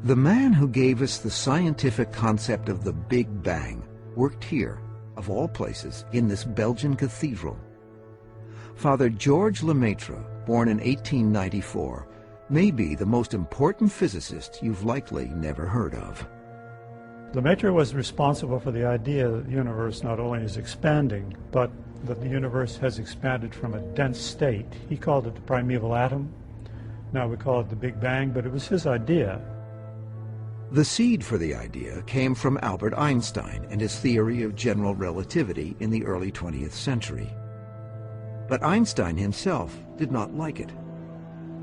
The man who gave us the scientific concept of the Big Bang worked here, of all places, in this Belgian cathedral. Father George Lemaître, born in 1894, may be the most important physicist you've likely never heard of. Lemaître was responsible for the idea that the universe not only is expanding, but that the universe has expanded from a dense state. He called it the primeval atom. Now we call it the Big Bang, but it was his idea. The seed for the idea came from Albert Einstein and his theory of general relativity in the early 20th century. But Einstein himself did not like it.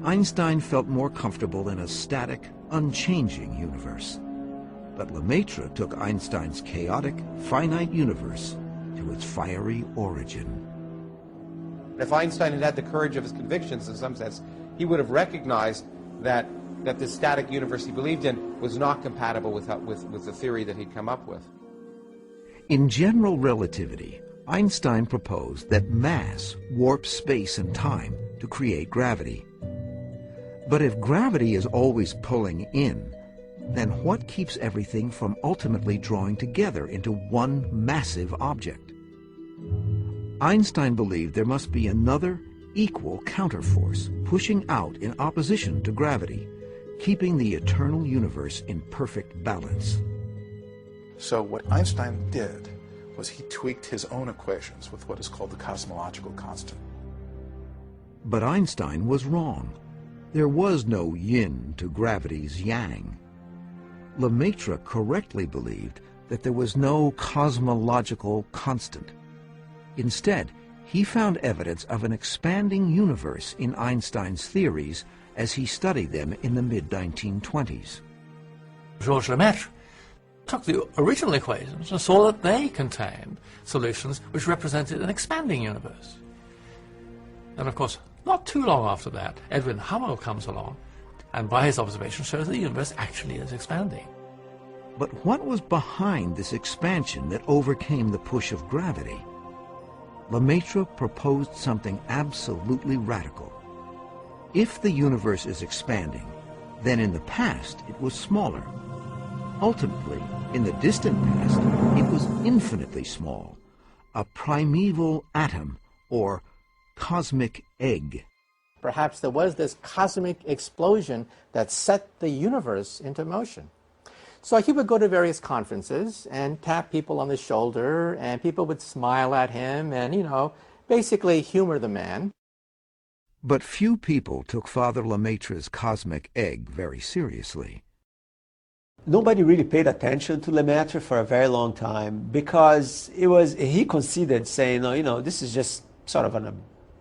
Einstein felt more comfortable in a static, unchanging universe. But Lemaître took Einstein's chaotic, finite universe to its fiery origin. If Einstein had had the courage of his convictions, in some sense, he would have recognized that this static universe he believed in was not compatible with the theory that he'd come up with. In general relativity, Einstein proposed that mass warps space and time to create gravity. But if gravity is always pulling in, then what keeps everything from ultimately drawing together into one massive object? Einstein believed there must be another equal counterforce pushing out in opposition to gravity, keeping the eternal universe in perfect balance. So what Einstein did was he tweaked his own equations with what is called the cosmological constant. But Einstein was wrong. There was no yin to gravity's yang. Lemaître correctly believed that there was no cosmological constant. Instead, he found evidence of an expanding universe in Einstein's theories as he studied them in the mid-1920s. Georges Lemaître took the original equations and saw that they contained solutions which represented an expanding universe. And of course, not too long after that, Edwin Hubble comes along and by his observation shows that the universe actually is expanding. But what was behind this expansion that overcame the push of gravity? Lemaître proposed something absolutely radical. If the universe is expanding, then in the past it was smaller. Ultimately, in the distant past, it was infinitely small, a primeval atom or cosmic egg. Perhaps there was this cosmic explosion that set the universe into motion. So he would go to various conferences and tap people on the shoulder, and people would smile at him and, basically humor the man. But few people took Father Lemaître's cosmic egg very seriously. Nobody really paid attention to Lemaître for a very long time because he conceded, saying, this is just sort of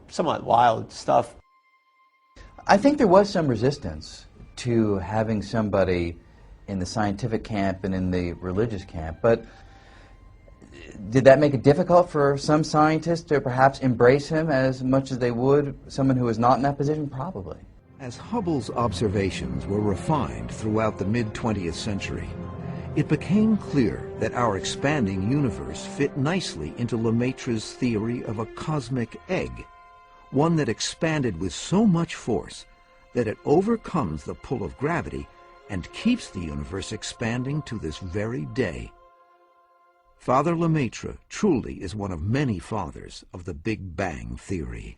somewhat wild stuff. I think there was some resistance to having somebody in the scientific camp and in the religious camp, but did that make it difficult for some scientists to perhaps embrace him as much as they would someone who was not in that position? Probably. As Hubble's observations were refined throughout the mid-20th century, it became clear that our expanding universe fit nicely into Lemaître's theory of a cosmic egg, one that expanded with so much force that it overcomes the pull of gravity and keeps the universe expanding to this very day. Father Lemaître truly is one of many fathers of the Big Bang theory.